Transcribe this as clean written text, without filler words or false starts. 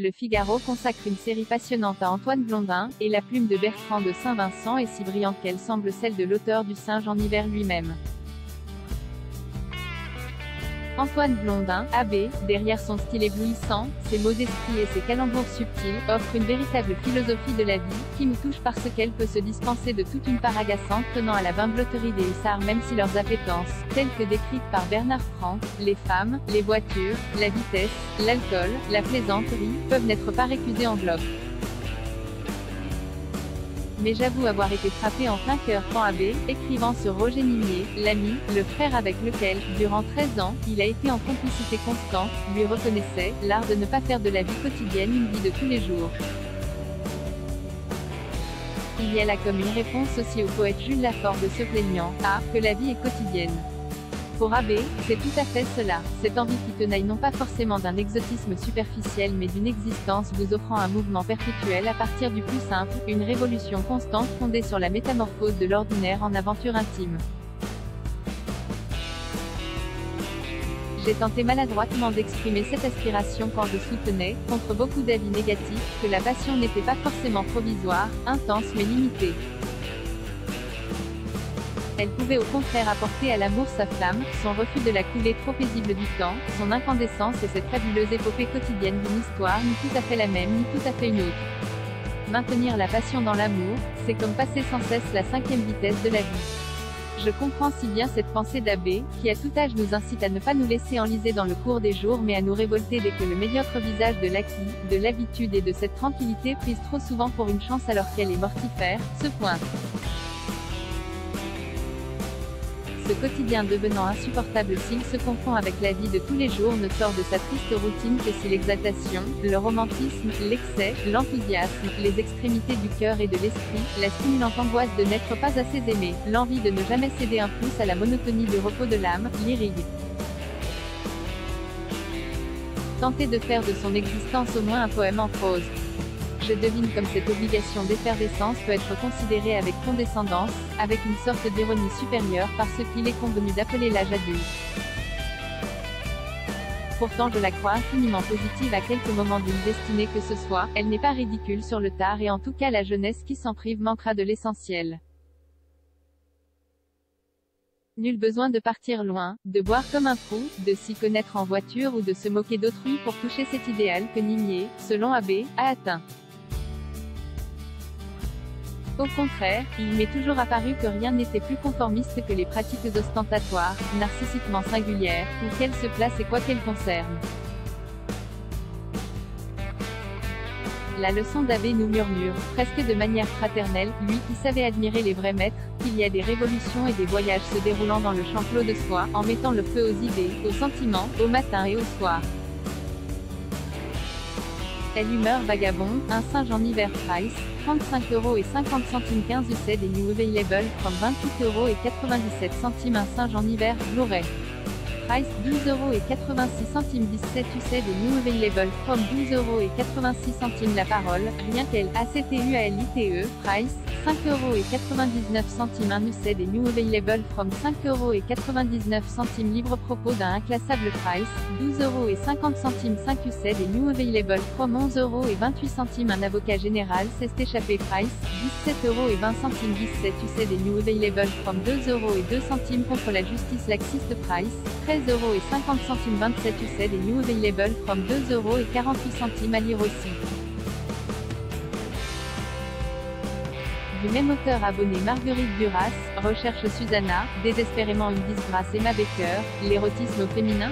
Le Figaro consacre une série passionnante à Antoine Blondin, et la plume de Bertrand de Saint-Vincent est si brillante qu'elle semble celle de l'auteur du Singe en hiver lui-même. Antoine Blondin, abbé, derrière son style éblouissant, ses mots d'esprit et ses calembours subtils, offre une véritable philosophie de la vie, qui nous touche parce qu'elle peut se dispenser de toute une part agaçante tenant à la bimbeloterie des hussards même si leurs appétences, telles que décrites par Bernard Franck, les femmes, les voitures, la vitesse, l'alcool, la plaisanterie, peuvent n'être pas récusées en bloc. Mais j'avoue avoir été frappé en plein cœur quand Abbé, écrivant sur Roger Nimier, l'ami, le frère avec lequel, durant 13 ans, il a été en complicité constante, lui reconnaissait l'art de ne pas faire de la vie quotidienne une vie de tous les jours. Il y a là comme une réponse aussi au poète Jules Lafort de se plaignant, que la vie est quotidienne. Pour Abbé, c'est tout à fait cela, cette envie qui tenaille non pas forcément d'un exotisme superficiel mais d'une existence vous offrant un mouvement perpétuel à partir du plus simple, une révolution constante fondée sur la métamorphose de l'ordinaire en aventure intime. J'ai tenté maladroitement d'exprimer cette aspiration quand je soutenais, contre beaucoup d'avis négatifs, que la passion n'était pas forcément provisoire, intense mais limitée. Elle pouvait au contraire apporter à l'amour sa flamme, son refus de la coulée trop paisible du temps, son incandescence et cette fabuleuse épopée quotidienne d'une histoire ni tout à fait la même ni tout à fait une autre. Maintenir la passion dans l'amour, c'est comme passer sans cesse la 5e vitesse de la vie. Je comprends si bien cette pensée d'Abbé, qui à tout âge nous incite à ne pas nous laisser enliser dans le cours des jours mais à nous révolter dès que le médiocre visage de l'acquis, de l'habitude et de cette tranquillité prise trop souvent pour une chance alors qu'elle est mortifère, se pointe. Ce quotidien devenant insupportable s'il se confond avec la vie de tous les jours ne sort de sa triste routine que si l'exaltation, le romantisme, l'excès, l'enthousiasme, les extrémités du cœur et de l'esprit, la stimulante angoisse de n'être pas assez aimé, l'envie de ne jamais céder un pouce à la monotonie du repos de l'âme, l'irrigue. Tenter de faire de son existence au moins un poème en prose. Je devine comme cette obligation d'effervescence peut être considérée avec condescendance, avec une sorte d'ironie supérieure par ce qu'il est convenu d'appeler l'âge adulte. Pourtant je la crois infiniment positive à quelques moments d'une destinée que ce soit, elle n'est pas ridicule sur le tard et en tout cas la jeunesse qui s'en prive manquera de l'essentiel. Nul besoin de partir loin, de boire comme un fou, de s'y connaître en voiture ou de se moquer d'autrui pour toucher cet idéal que Nimier, selon Abbé, a atteint. Au contraire, il m'est toujours apparu que rien n'était plus conformiste que les pratiques ostentatoires, narcissiquement singulières, où qu'elles se placent et quoi qu'elles concernent. La leçon d'Abbé nous murmure, presque de manière fraternelle, lui qui savait admirer les vrais maîtres, qu'il y a des révolutions et des voyages se déroulant dans le champ clos de soi, en mettant le feu aux idées, aux sentiments, au matin et au soir. Quelle humeur vagabond, un singe en hiver price, 35,50 € 15 UC des New Available from 28,97 € un singe en hiver, Blu-ray. Price 12,86 € 17 UC des New Available from 12,86 € la parole, rien qu'elle, ACTUALITE, Price, 5,99 € 1 UC des New Available from 5,99 € libre propos d'un inclassable Price, 12,50 € 5 UC des New Available from 11,28 € un avocat général s'est échappé Price, 17,20 € 17 UC des New Available from 2,02 € contre la justice laxiste Price, 13,50 € 27 UC des New Available from 2,48 € à lire aussi. Du même auteur abonné Marguerite Duras, recherche Susanna, désespérément une disgrâce Emma Baker, l'érotisme au féminin.